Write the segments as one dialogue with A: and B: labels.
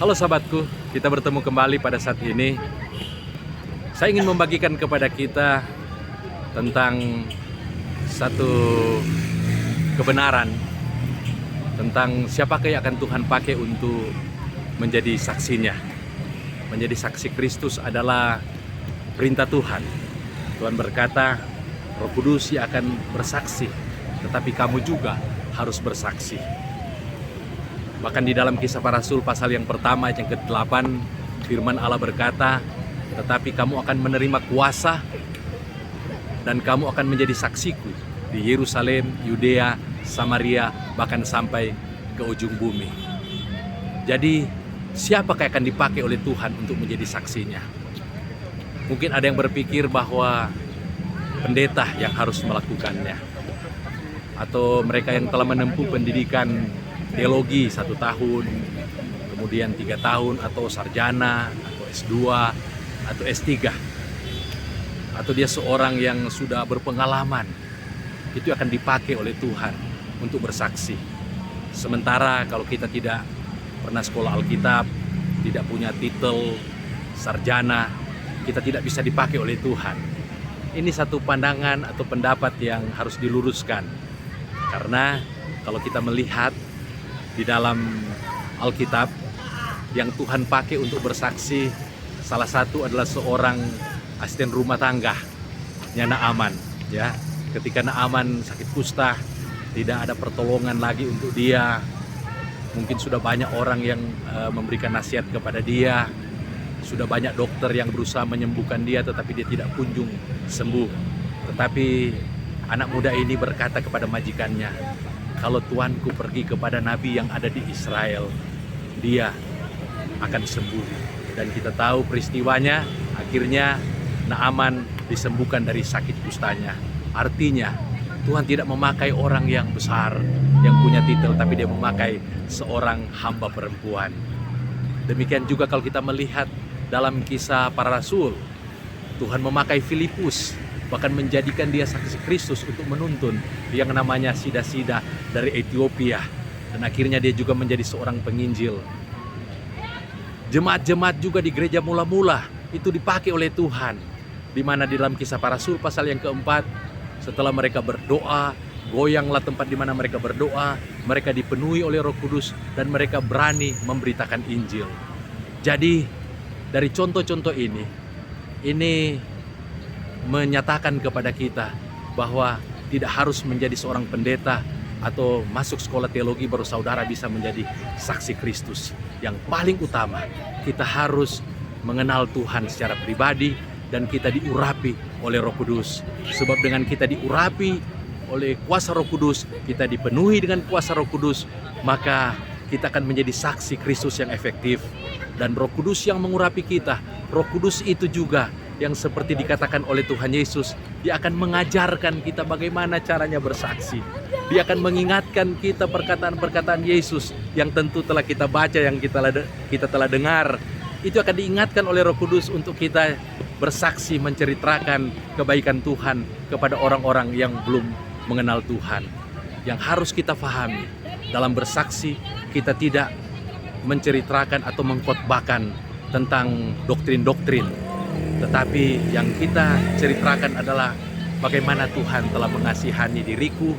A: Halo sahabatku, kita bertemu kembali pada saat ini. Saya ingin membagikan kepada kita tentang satu kebenaran tentang siapakah yang akan Tuhan pakai untuk menjadi saksinya. Menjadi saksi Kristus adalah perintah Tuhan. Tuhan berkata, Roh Kudus yang akan bersaksi, tetapi kamu juga harus bersaksi. Bahkan di dalam Kisah Para Rasul pasal yang pertama ayat yang ke-8, firman Allah berkata, tetapi kamu akan menerima kuasa dan kamu akan menjadi saksiku di Yerusalem, Yudea, Samaria, bahkan sampai ke ujung bumi. Jadi siapakah yang akan dipakai oleh Tuhan untuk menjadi saksinya? Mungkin ada yang berpikir bahwa pendeta yang harus melakukannya, atau mereka yang telah menempuh pendidikan teologi 1 tahun, kemudian 3 tahun, atau sarjana, atau S2, atau S3, atau dia seorang yang sudah berpengalaman. Itu akan dipakai oleh Tuhan untuk bersaksi. Sementara kalau kita tidak pernah sekolah Alkitab, tidak punya titel sarjana, kita tidak bisa dipakai oleh Tuhan. Ini satu pandangan atau pendapat yang harus diluruskan. Karena kalau kita melihat di dalam Alkitab, yang Tuhan pakai untuk bersaksi, salah satu adalah seorang asisten rumah tangga, Naaman. Ya, ketika Naaman sakit kusta, tidak ada pertolongan lagi untuk dia. Mungkin sudah banyak orang yang memberikan nasihat kepada dia, sudah banyak dokter yang berusaha menyembuhkan dia, tetapi dia tidak kunjung sembuh. Tetapi anak muda ini berkata kepada majikannya, kalau tuanku pergi kepada nabi yang ada di Israel, dia akan sembuh. Dan kita tahu peristiwanya, akhirnya Naaman disembuhkan dari sakit kustanya. Artinya Tuhan tidak memakai orang yang besar, yang punya titel, tapi dia memakai seorang hamba perempuan. Demikian juga kalau kita melihat dalam Kisah Para Rasul, Tuhan memakai Filipus, bahkan menjadikan dia saksi Kristus untuk menuntun yang namanya Sida-Sida dari Ethiopia. Dan akhirnya dia juga menjadi seorang penginjil. Jemaat-jemaat juga di gereja mula-mula itu dipakai oleh Tuhan. Di mana di dalam Kisah Para Rasul pasal yang keempat, setelah mereka berdoa, goyanglah tempat di mana mereka berdoa, mereka dipenuhi oleh Roh Kudus dan mereka berani memberitakan Injil. Jadi dari contoh-contoh ini menyatakan kepada kita bahwa tidak harus menjadi seorang pendeta atau masuk sekolah teologi baru saudara bisa menjadi saksi Kristus. Yang paling utama, kita harus mengenal Tuhan secara pribadi dan kita diurapi oleh Roh Kudus. Sebab dengan kita diurapi oleh kuasa Roh Kudus, kita dipenuhi dengan kuasa Roh Kudus, maka kita akan menjadi saksi Kristus yang efektif. Dan Roh Kudus yang mengurapi kita, Roh Kudus itu juga yang seperti dikatakan oleh Tuhan Yesus, dia akan mengajarkan kita bagaimana caranya bersaksi. Dia akan mengingatkan kita perkataan-perkataan Yesus yang tentu telah kita baca, yang kita telah dengar. Itu akan diingatkan oleh Roh Kudus untuk kita bersaksi, menceritakan kebaikan Tuhan kepada orang-orang yang belum mengenal Tuhan. Yang harus kita pahami, dalam bersaksi kita tidak menceritakan atau mengkhotbahkan tentang doktrin-doktrin, tetapi yang kita ceritakan adalah bagaimana Tuhan telah mengasihani diriku,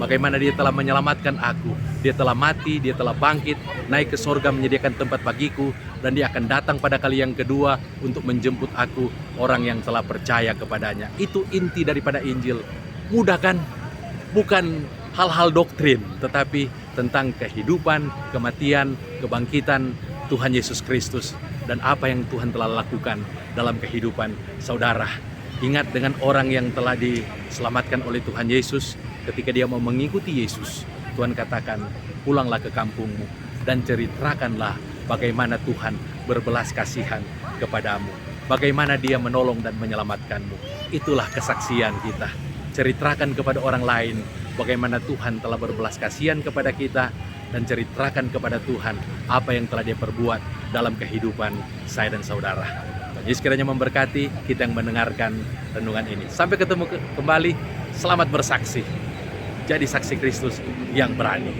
A: bagaimana dia telah menyelamatkan aku, dia telah mati, dia telah bangkit, naik ke sorga menyediakan tempat bagiku, dan dia akan datang pada kali yang kedua untuk menjemput aku, orang yang telah percaya kepadanya. Itu inti daripada Injil. Mudah kan? Bukan hal-hal doktrin, tetapi tentang kehidupan, kematian, kebangkitan Tuhan Yesus Kristus, dan apa yang Tuhan telah lakukan dalam kehidupan saudara. Ingat, dengan orang yang telah diselamatkan oleh Tuhan Yesus, ketika dia mau mengikuti Yesus, Tuhan katakan, pulanglah ke kampungmu dan ceritakanlah bagaimana Tuhan berbelas kasihan kepadamu, bagaimana dia menolong dan menyelamatkanmu. Itulah kesaksian kita. Ceritakan kepada orang lain bagaimana Tuhan telah berbelas kasihan kepada kita, dan ceritakan kepada Tuhan apa yang telah dia perbuat dalam kehidupan saya dan saudara. Yesus kiranya memberkati kita yang mendengarkan renungan ini. Sampai ketemu kembali, selamat bersaksi. Jadi saksi Kristus yang berani.